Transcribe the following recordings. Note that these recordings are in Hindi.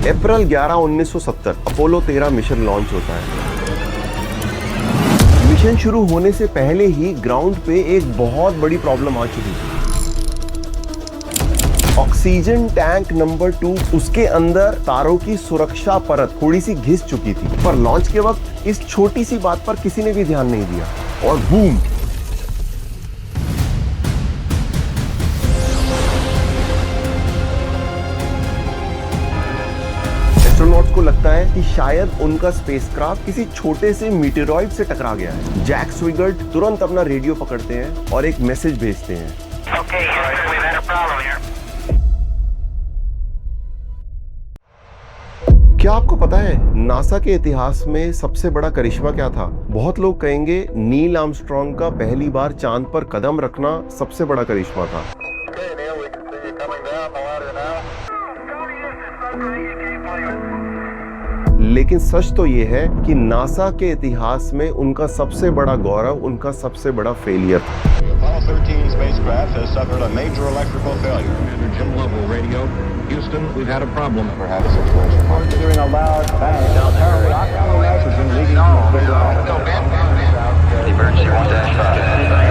अप्रैल 11, 1970 अपोलो 13 मिशन लॉन्च होता है। मिशन शुरू होने से पहले ही ग्राउंड पे एक बहुत बड़ी प्रॉब्लम आ चुकी थी। ऑक्सीजन टैंक नंबर 2 उसके अंदर तारों की सुरक्षा परत थोड़ी सी घिस चुकी थी, पर लॉन्च के वक्त इस छोटी सी बात पर किसी ने भी ध्यान नहीं दिया और बूम, एस्ट्रोनॉट्स को लगता है कि शायद उनका स्पेसक्राफ्ट किसी छोटे से मीटेरॉइड से टकरा गया है। जैक स्विगर्ट तुरंत अपना रेडियो पकड़ते हैं और एक मैसेज भेजते हैं। Okay, Houston, we've had a problem here. क्या आपको पता है नासा के इतिहास में सबसे बड़ा करिश्मा क्या था? बहुत लोग कहेंगे नील आर्मस्ट्रॉन्ग का पहली बार चांद पर कदम रखना सबसे बड़ा करिश्मा था। Okay, Neil, we can see you coming down the ladder now. लेकिन सच तो ये है कि नासा के इतिहास में उनका सबसे बड़ा गौरव उनका सबसे बड़ा फेलियर था। Apollo 13 spacecraft has suffered a major electrical failure. Commander Jim Lovell, radio. Houston, we've had a problem. Perhaps situation mark. Hearing a loud bang. Apparently, oxygen nitrogen leading from the crater. Emergency 1-5.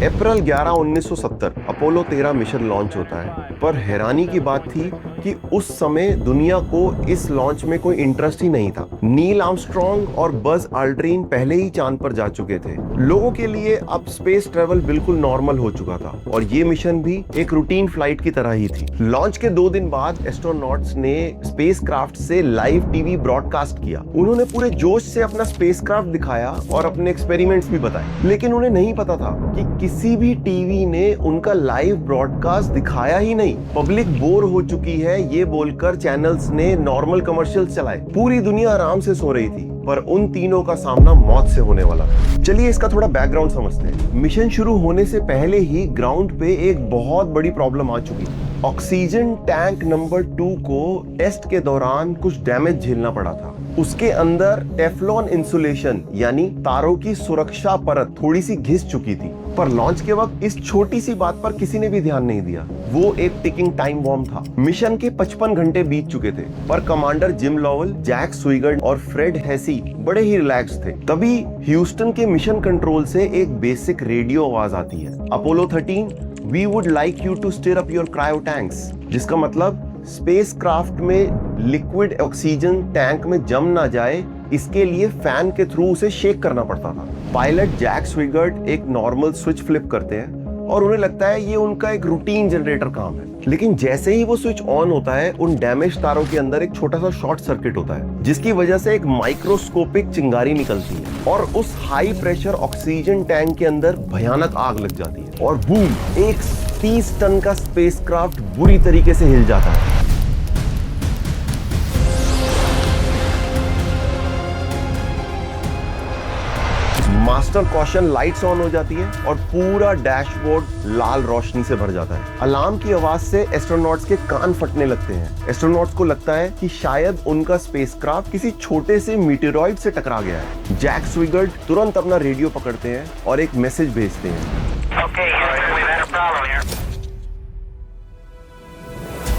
April 11, 1970 Apollo 13 mission launch होता है, पर हैरानी की बात थी कि उस समय दुनिया को इस लॉन्च में कोई इंटरेस्ट ही नहीं था। नील आर्मस्ट्रॉन्ग और बज आल्ड्रिन पहले ही चांद पर जा चुके थे। लोगों के लिए अब स्पेस ट्रेवल बिल्कुल नॉर्मल हो चुका था और ये मिशन भी एक रूटीन फ्लाइट की तरह ही थी। लॉन्च के 2 दिन बाद एस्ट्रोनॉट्स ने स्पेसक्राफ्ट से लाइव टीवी ब्रॉडकास्ट किया। उन्होंने पूरे जोश से अपना स्पेसक्राफ्ट दिखाया और अपने एक्सपेरिमेंट्स भी बताए, लेकिन उन्हें नहीं पता था कि किसी भी टीवी ने उनका लाइव ब्रॉडकास्ट दिखाया ही नहीं। पब्लिक बोर हो चुकी है ये बोलकर चैनल्स ने नॉर्मल कमर्शियल्स चलाए। पूरी दुनिया आराम से सो रही थी, पर उन तीनों का सामना मौत से होने वाला था। चलिए इसका थोड़ा बैकग्राउंड समझते हैं। मिशन शुरू होने से पहले ही ग्राउंड पे एक बहुत बड़ी प्रॉब्लम आ चुकी थी। ऑक्सीजन टैंक नंबर 2 को टेस्ट के दौरान कुछ डैमेज झेलना पड़ा था। उसके अंदर टेफ्लॉन इंसुलेशन यानी तारों की सुरक्षा परत थोड़ी सी घिस चुकी थी, पर लॉन्च के वक्त इस छोटी सी बात पर किसी ने भी ध्यान नहीं दिया। वो एक टिकिंग टाइम बॉम्ब था। मिशन के 55 घंटे बीत चुके थे, पर कमांडर जिम लॉवल, जैक स्विगर्ट और फ्रेड हेसी बड़े ही रिलैक्स थे। तभी ह्यूस्टन के मिशन कंट्रोल से एक बेसिक रेडियो आवाज आती है, Apollo 13, we would like you to stir up your cryo tanks, जिसका मतलब स्पेसक्राफ्ट में लिक्विड ऑक्सीजन टैंक में जम ना जाए, इसके लिए फैन के थ्रू उसे शेक करना पड़ता था। पायलट जैक स्विगर्ट एक नॉर्मल स्विच फ्लिप करते हैं और उन्हें लगता है ये उनका एक रूटीन जनरेटर काम है, लेकिन जैसे ही वो स्विच ऑन होता है उन डैमेज तारों के अंदर एक छोटा सा शॉर्ट सर्किट होता है, जिसकी वजह से एक माइक्रोस्कोपिक चिंगारी निकलती है और उस हाई प्रेशर ऑक्सीजन टैंक के अंदर भयानक आग लग जाती है और बूम, एक 30 टन का स्पेसक्राफ्ट बुरी तरीके से हिल जाता है। मास्टर कॉशन लाइट्स ऑन हो जाती है और पूरा डैशबोर्ड लाल रोशनी से भर जाता है। अलार्म की आवाज से एस्ट्रोनॉट्स के कान फटने लगते हैं। एस्ट्रोनॉट्स को लगता है कि शायद उनका स्पेसक्राफ्ट किसी छोटे से मीटेरॉइड से टकरा गया है। जैक स्विगर्ट तुरंत अपना रेडियो पकड़ते हैं और एक मैसेज भेजते हैं। Okay, Houston, we've had a problem here.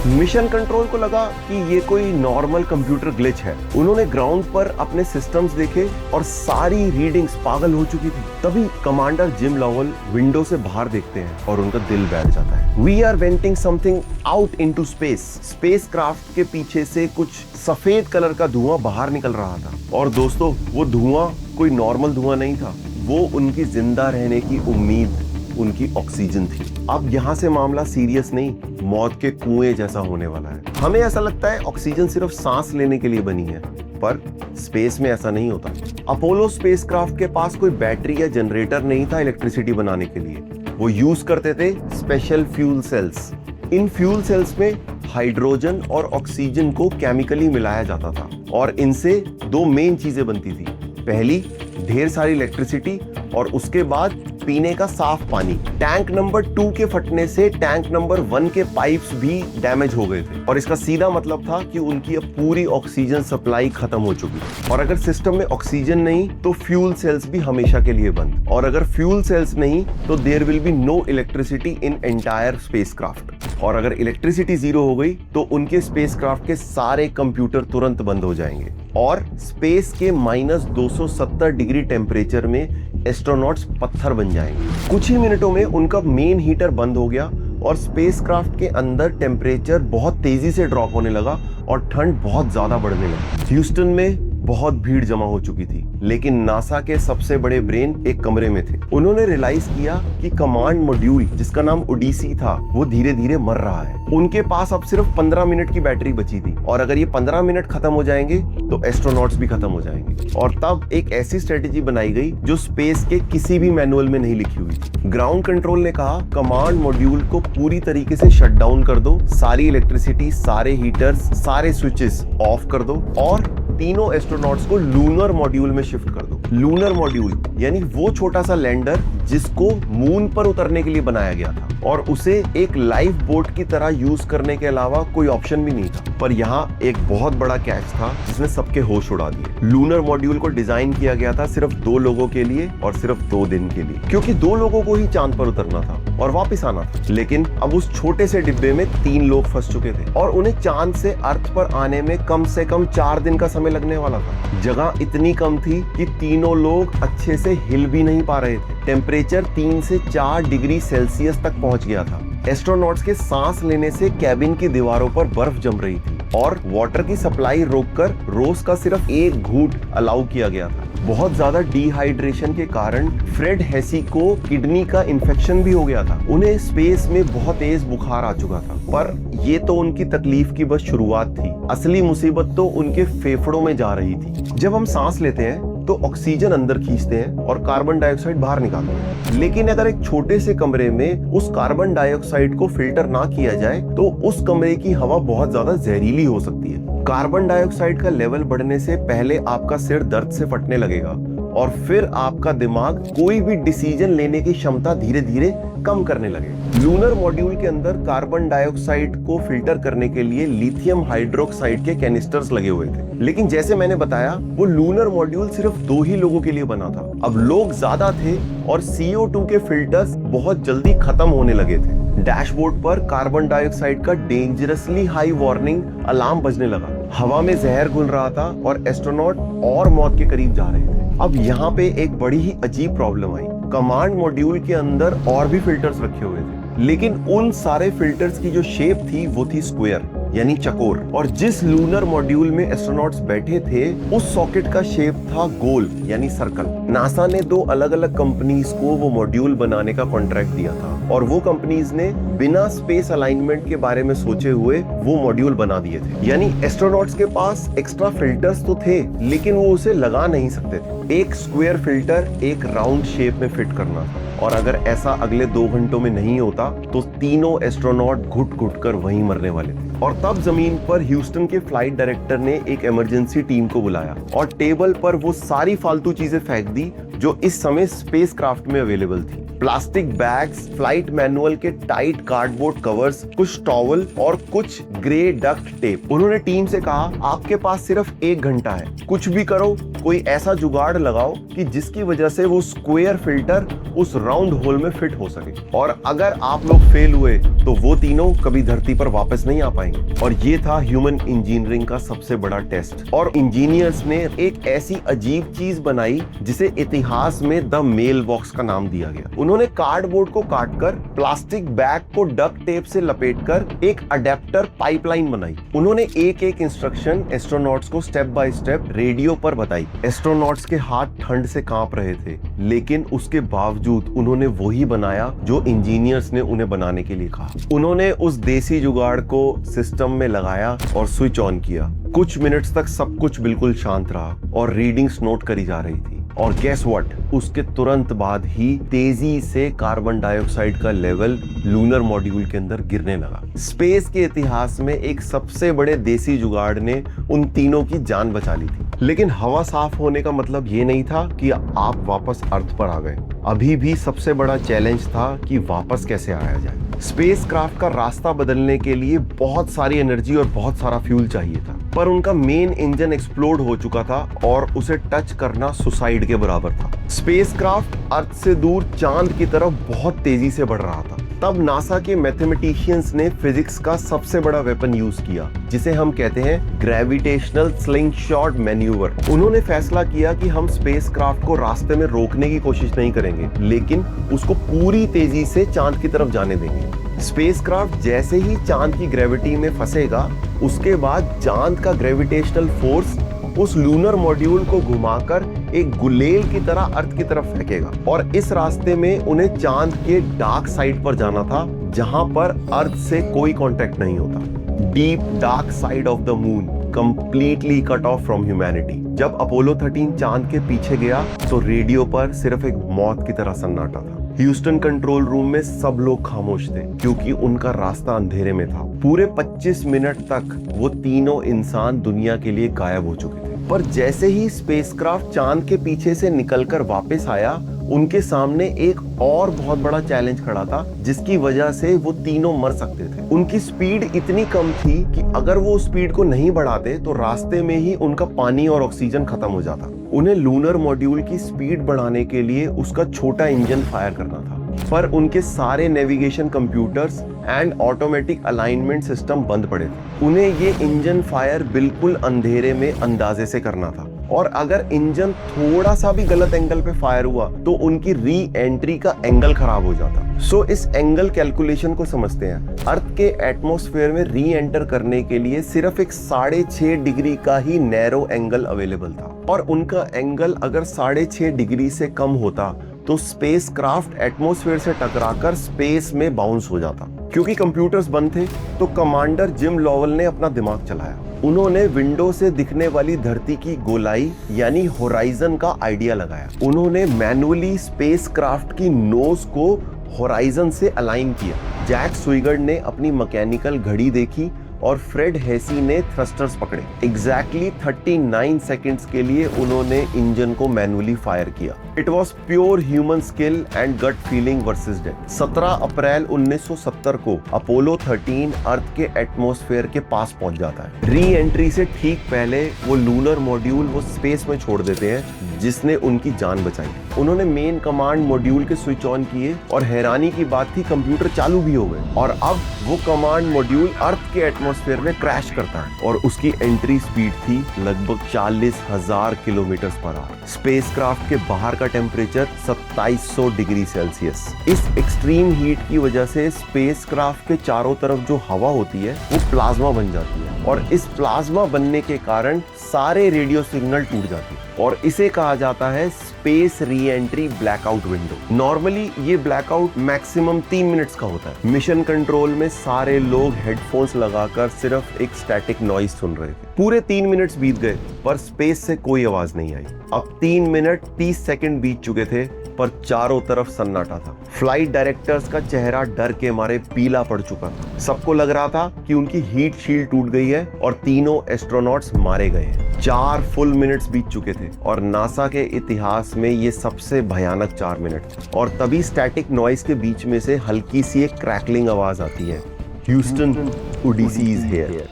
Mission control को लगा कि ये कोई नॉर्मल कंप्यूटर ग्लिच है। उन्होंने ग्राउंड पर अपने सिस्टम्स देखे और सारी रीडिंग्स पागल हो चुकी थी। तभी कमांडर जिम लॉवल विंडो से बाहर देखते हैं और उनका दिल बैठ जाता है। We are venting something out into space. Spacecraft के पीछे से कुछ सफेद कलर का धुआं बाहर निकल रहा था और दोस्तों, वो धुआं कोई नॉर्मल धुआं नहीं था, वो उनकी जिंदा रहने की उम्मीद, उनकी ऑक्सीजन थी। अब यहाँ से मामला सीरियस नहीं, मौत के कुएं जैसा होने वाला है। हमें ऐसा लगता है ऑक्सीजन सिर्फ सांस लेने के लिए बनी है, पर स्पेस में ऐसा नहीं होता। अपोलो स्पेसक्राफ्ट के पास कोई बैटरी या जनरेटर नहीं था इलेक्ट्रिसिटी बनाने के लिए। वो यूज करते थे special fuel cells. In fuel cells में हाइड्रोजन और ऑक्सीजन को केमिकली मिलाया जाता था और इनसे 2 मेन चीजें बनती थी। पहली, ढेर सारी इलेक्ट्रिसिटी और उसके बाद पीने का साफ पानी। टैंक नंबर 2 के फटने से टैंक नंबर 1 के पाइप्स भी डैमेज हो गए थे और इसका सीधा मतलब था कि उनकी अब पूरी ऑक्सीजन सप्लाई खत्म हो चुकी थी। और अगर सिस्टम में ऑक्सीजन नहीं तो फ्यूल सेल्स भी हमेशा के लिए बंद, और अगर फ्यूल सेल्स नहीं तो there will be no electricity in entire spacecraft. और अगर इलेक्ट्रिसिटी जीरो हो गई तो उनके स्पेसक्राफ्ट के सारे कंप्यूटर तुरंत बंद हो जाएंगे और स्पेस के -270 डिग्री टेम्परेचर में एस्ट्रोनॉट्स पत्थर बन जाएंगे। कुछ ही मिनटों में उनका मेन हीटर बंद हो गया और स्पेसक्राफ्ट के अंदर टेम्परेचर बहुत तेजी से ड्रॉप होने लगा और ठंड बहुत ज्यादा बढ़ने लगी। ह्यूस्टन में बहुत भीड़ जमा हो चुकी थी, लेकिन नासा के सबसे बड़े ब्रेन एक कमरे में थे। उन्होंने रियलाइज किया कि कमांड मॉड्यूल जिसका नाम ओडिसी था वो धीरे धीरे मर रहा है। उनके पास अब सिर्फ 15 मिनट की बैटरी बची थी और अगर ये 15 मिनट खत्म हो जाएंगे तो एस्ट्रोनॉट्स भी खत्म हो जाएंगे। और तब एक ऐसी स्ट्रेटेजी बनाई गई जो स्पेस के किसी भी मैनुअल में नहीं लिखी हुई थी। ग्राउंड कंट्रोल ने कहा कमांड मॉड्यूल को पूरी तरीके से शट डाउन कर दो, सारी इलेक्ट्रिसिटी, सारे हीटर्स, सारे स्विचेस ऑफ कर दो और तीनों एस्ट्रोनॉट्स को लूनर मॉड्यूल में शिफ्ट कर दो। लूनर मॉड्यूल यानी वो छोटा सा लैंडर जिसको मून पर उतरने के लिए बनाया गया था और उसे एक लाइफ बोट की तरह यूज करने के अलावा कोई ऑप्शन भी नहीं था। पर यहाँ एक बहुत बड़ा कैच था जिसने सबके होश उड़ा दिए। लूनर मॉड्यूल को डिजाइन किया गया था सिर्फ 2 लोगों के लिए और सिर्फ 2 दिन के लिए, क्योंकि 2 लोगों को ही चांद पर उतरना था और वापस आना था। लेकिन अब उस छोटे से डिब्बे में 3 लोग फंस चुके थे और उन्हें चांद से अर्थ पर आने में कम से कम 4 दिन का समय लगने वाला था। जगह इतनी कम थी कि तीनों लोग अच्छे से हिल भी नहीं पा रहे थे। टेम्परेचर 3 से 4 डिग्री सेल्सियस तक पहुंच गया था। एस्ट्रोनॉट्स के सांस लेने से कैबिन की दीवारों पर बर्फ जम रही थी और वाटर की सप्लाई रोककर रोज का सिर्फ 1 घूंट अलाउ किया गया था। बहुत ज्यादा डिहाइड्रेशन के कारण फ्रेड हेसी को किडनी का इन्फेक्शन भी हो गया था। उन्हें स्पेस में बहुत तेज बुखार आ चुका था। पर ये तो उनकी तकलीफ की बस शुरुआत थी। असली मुसीबत तो उनके फेफड़ों में जा रही थी। जब हम सांस लेते हैं तो ऑक्सीजन अंदर खींचते हैं और कार्बन डाइऑक्साइड बाहर निकालते हैं, लेकिन अगर एक छोटे से कमरे में उस कार्बन डाइऑक्साइड को फिल्टर ना किया जाए तो उस कमरे की हवा बहुत ज्यादा जहरीली हो सकती है। कार्बन डाइऑक्साइड का लेवल बढ़ने से पहले आपका सिर दर्द से फटने लगेगा और फिर आपका दिमाग कोई भी डिसीजन लेने की क्षमता धीरे धीरे कम करने लगे। लूनर मॉड्यूल के अंदर कार्बन डाइऑक्साइड को फिल्टर करने के लिए लिथियम हाइड्रोक्साइड के कैनिस्टर्स लगे हुए थे, लेकिन जैसे मैंने बताया वो लूनर मॉड्यूल सिर्फ 2 ही लोगों के लिए बना था। अब लोग ज्यादा थे और CO2 के फिल्टर्स बहुत जल्दी खत्म होने लगे थे। डैशबोर्ड पर कार्बन डाइऑक्साइड का डेंजरसली हाई वार्निंग अलार्म बजने लगा। हवा में जहर घुल रहा था और एस्ट्रोनॉट और मौत के करीब जा रहे थे। अब यहाँ पे एक बड़ी ही अजीब प्रॉब्लम आई। कमांड मॉड्यूल के अंदर और भी फिल्टर्स रखे हुए थे, लेकिन उन सारे फिल्टर्स की जो शेप थी वो थी स्क्वायर यानी चकोर, और जिस लूनर मॉड्यूल में एस्ट्रोनॉट्स बैठे थे उस सॉकेट का शेप था गोल यानी सर्कल। नासा ने 2 अलग अलग कंपनीज को वो मॉड्यूल बनाने का कॉन्ट्रैक्ट दिया था और वो कंपनीज ने बिना स्पेस अलाइनमेंट के बारे में सोचे हुए वो मॉड्यूल बना दिए थे। यानी एस्ट्रोनॉट्स के पास एक्स्ट्रा फिल्टर्स तो थे लेकिन वो उसे लगा नहीं सकते थे। एक स्क्वायर फिल्टर एक राउंड शेप में फिट करना था और अगर ऐसा अगले 2 घंटों में नहीं होता तो तीनों एस्ट्रोनॉट घुट-घुट कर वहीं मरने वाले थे। और तब जमीन पर ह्यूस्टन के फ्लाइट डायरेक्टर ने एक इमरजेंसी टीम को बुलाया और टेबल पर वो सारी फालतू चीजें फेंक दी जो इस समय स्पेसक्राफ्ट में अवेलेबल थी। प्लास्टिक बैग्स, फ्लाइट मैनुअल के टाइट कार्डबोर्ड कवर्स, कुछ टॉवल और कुछ ग्रे डक्ट टेप। उन्होंने टीम से कहा आपके पास सिर्फ 1 घंटा है, कुछ भी करो, कोई ऐसा जुगाड़ लगाओ कि जिसकी वजह से वो स्क्वायर फिल्टर उस राउंड होल में फिट हो सके। और अगर आप लोग फेल हुए तो वो तीनों कभी धरती पर वापस नहीं आ पाएंगे। और ये था ह्यूमन इंजीनियरिंग का सबसे बड़ा टेस्ट। और इंजीनियर्स ने एक ऐसी अजीब चीज बनाई जिसे इतिहास में द मेल बॉक्स का नाम दिया गया। उन्होंने कार्डबोर्ड को काटकर प्लास्टिक बैग को डक्ट टेप से लपेटकर एक अडेप्टर पाइपलाइन बनाई। उन्होंने एक इंस्ट्रक्शन एस्ट्रोनॉट्स को स्टेप बाय स्टेप रेडियो पर बताई। एस्ट्रोनॉट्स के हाथ ठंड से कांप रहे थे, लेकिन उसके बावजूद उन्होंने वही बनाया जो इंजीनियर्स ने उन्हें बनाने के लिए कहा। उन्होंने उस देसी जुगाड़ को सिस्टम में लगाया और स्विच ऑन किया। कुछ मिनट्स तक सब कुछ बिल्कुल शांत रहा और रीडिंग्स नोट करी जा रही थी। और गेस व्हाट, उसके तुरंत बाद ही तेजी से कार्बन डाइऑक्साइड का लेवल लूनर मॉड्यूल के अंदर गिरने लगा। स्पेस के इतिहास में एक सबसे बड़े देसी जुगाड़ ने उन तीनों की जान बचा ली थी। लेकिन हवा साफ होने का मतलब ये नहीं था कि आप वापस अर्थ पर आ गए। अभी भी सबसे बड़ा चैलेंज था कि वापस कैसे आया जाए। स्पेसक्राफ्ट का रास्ता बदलने के लिए बहुत सारी एनर्जी और बहुत सारा फ्यूल चाहिए था। पर उनका मेन इंजन एक्सप्लोड हो चुका था और उसे टच करना सुसाइड के बराबर था। स्पेसक्राफ्ट अर्थ से दूर चांद की तरफ बहुत तेजी से बढ़ रहा था। तब नासा के मैथमेटिशियंस ने फिजिक्स का सबसे बड़ा वेपन यूज किया, जिसे हम कहते हैं ग्रेविटेशनल स्लिंगशॉट मैन्यूवर। उन्होंने फैसला किया कि हम स्पेसक्राफ्ट को रास्ते में रोकने की कोशिश नहीं करेंगे, लेकिन उसको पूरी तेजी से चांद की तरफ जाने देंगे। स्पेसक्राफ्ट जैसे ही चांद की ग्रेविटी में फंसेगा, उसके बाद चांद का ग्रेविटेशनल फोर्स उस लूनर मॉड्यूल को घुमाकर एक गुलेल की तरह अर्थ की तरफ फेंकेगा और इस रास्ते में उन्हें चांद के डार्क साइड पर जाना था, जहां पर अर्थ से कोई कांटेक्ट नहीं होता। Deep dark side of the moon, completely cut off from humanity. जब अपोलो 13 चांद के पीछे गया तो रेडियो पर सिर्फ एक मौत की तरह सन्नाटा था। ह्यूस्टन कंट्रोल रूम में सब लोग खामोश थे, क्योंकि उनका रास्ता अंधेरे में था। पूरे 25 मिनट तक वो तीनों इंसान दुनिया के लिए गायब हो चुके थे। पर जैसे ही स्पेसक्राफ्ट चांद के पीछे से निकलकर वापस आया, उनके सामने एक और बहुत बड़ा चैलेंज खड़ा था, जिसकी वजह से वो तीनों मर सकते थे। उनकी स्पीड इतनी कम थी कि अगर वो स्पीड को नहीं बढ़ाते तो रास्ते में ही उनका पानी और ऑक्सीजन खत्म हो जाता। उन्हें लूनर मॉड्यूल की स्पीड बढ़ाने के लिए उसका छोटा इंजन फायर करना था, पर उनके सारे navigation computers and automatic alignment system बंद पड़े थे। उन्हें ये इंजन फायर बिल्कुल अंधेरे में अंदाजे से करना था, और अगर इंजन थोड़ा सा भी गलत एंगल पे फायर हुआ तो उनकी री एंट्री का एंगल खराब हो जाता। सो इस एंगल कैलकुलेशन को समझते हैं। अर्थ के एटमॉस्फेयर में री एंटर करने के लिए सिर्फ एक 6.5 डिग्री का ही नैरो एंगल अवेलेबल था, और उनका एंगल अगर 6.5 डिग्री से कम होता तो स्पेसक्राफ्ट एटमॉस्फेयर से टकराकर स्पेस में बाउंस हो जाता। क्योंकि कंप्यूटर्स बंद थे तो कमांडर जिम लॉवल ने अपना दिमाग चलाया। उन्होंने विंडो से दिखने वाली धरती की गोलाई यानी होराइजन का आइडिया लगाया। उन्होंने मैन्युअली स्पेसक्राफ्ट की नोज को होराइजन से अलाइन किया। जैक स्विगर्ड ने अपनी मैकेनिकल घड़ी देखी और फ्रेड हेसी ने थ्रस्टर्स पकड़े। एग्जैक्टली 39 सेकंड्स के लिए उन्होंने इंजन को मैन्युअली फायर किया। It was pure human skill and gut feeling versus death. 17 अप्रैल 1970 को अपोलो 13 अर्थ के एटमॉस्फेयर के पास पहुंच जाता है। री एंट्री से ठीक पहले वो लूनर मॉड्यूल वो स्पेस में छोड़ देते हैं, जिसने उनकी जान बचाई। उन्होंने मेन कमांड मॉड्यूल के स्विच ऑन किए और हैरानी की बात थी, कंप्यूटर चालू भी हो गए और अब वो कमांड मॉड्यूल अर्थ के एटमॉस्फेयर में क्रैश करता है और उसकी एंट्री स्पीड थी लगभग 40,000 किलोमीटर पर आवर। स्पेसक्राफ्ट के बाहर का टेम्परेचर 2700 डिग्री सेल्सियस। इस एक्सट्रीम हीट की वजह से स्पेसक्राफ्ट के चारों तरफ जो हवा होती है वो प्लाज्मा बन जाती है, और इस प्लाज्मा बनने के कारण सारे रेडियो सिग्नल टूट जाते हैं, और इसे कहा जाता है space re entry blackout window. Normally ये ब्लैकआउट मैक्सिमम 3 मिनट्स का होता है। मिशन कंट्रोल में सारे लोग हेडफोन्स लगाकर सिर्फ एक स्टैटिक नॉइज सुन रहे थे। पूरे 3 मिनट्स बीत गए पर स्पेस से कोई आवाज नहीं आई। अब 3 मिनट 30 सेकंड बीत चुके थे पर चारों तरफ सन्नाटा था। फ्लाइट डायरेक्टर्स का चेहरा डर के मारे पीला पड़ चुका था। सबको लग रहा था कि उनकी हीट शील्ड टूट गई है और तीनों एस्ट्रोनॉट्स मारे गए हैं। 4 फुल मिनट्स बीत चुके थे और नासा के इतिहास में ये सबसे भयानक 4 मिनट थे। और तभी स्टैटिक नॉइज के बीच में से हल्की सी एक क्रैकलिंग आवाज आती है, ह्यूस्टन, ओडिसी इज हियर।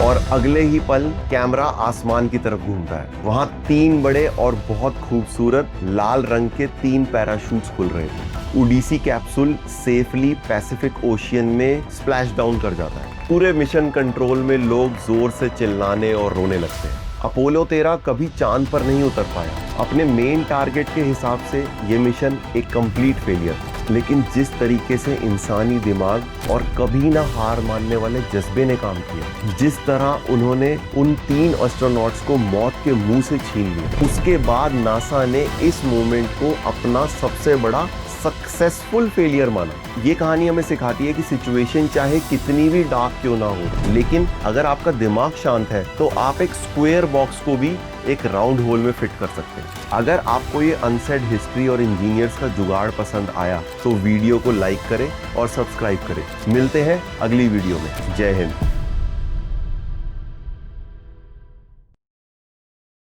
और अगले ही पल कैमरा आसमान की तरफ घूमता है। वहां 3 बड़े और बहुत खूबसूरत लाल रंग के 3 पैराशूट्स खुल रहे थे। Odyssey capsule safely Pacific Ocean में स्प्लैश डाउन कर जाता है। पूरे मिशन कंट्रोल में लोग जोर से चिल्लाने और रोने लगते हैं। अपोलो 13 कभी चांद पर नहीं उतर पाया। अपने मेन टारगेट के हिसाब से ये मिशन एक कंप्लीट फेलियर था, लेकिन जिस तरीके से इंसानी दिमाग और कभी ना हार मानने वाले जज्बे ने काम किया, जिस तरह उन्होंने उन 3 एस्ट्रोनॉट्स को मौत के मुंह से छीन लिया, उसके बाद नासा ने इस मोमेंट को अपना सबसे बड़ा सक्सेसफुल फेलियर माना। ये कहानी हमें सिखाती है कि सिचुएशन चाहे कितनी भी डार्क क्यों ना हो, लेकिन अगर आपका दिमाग शांत है तो आप एक स्क्वायर बॉक्स को भी एक राउंड होल में फिट कर सकते हैं। अगर आपको ये अनसेड हिस्ट्री और इंजीनियर्स का जुगाड़ पसंद आया तो वीडियो को लाइक करें और सब्सक्राइब करें। मिलते हैं अगली वीडियो में। जय हिंद।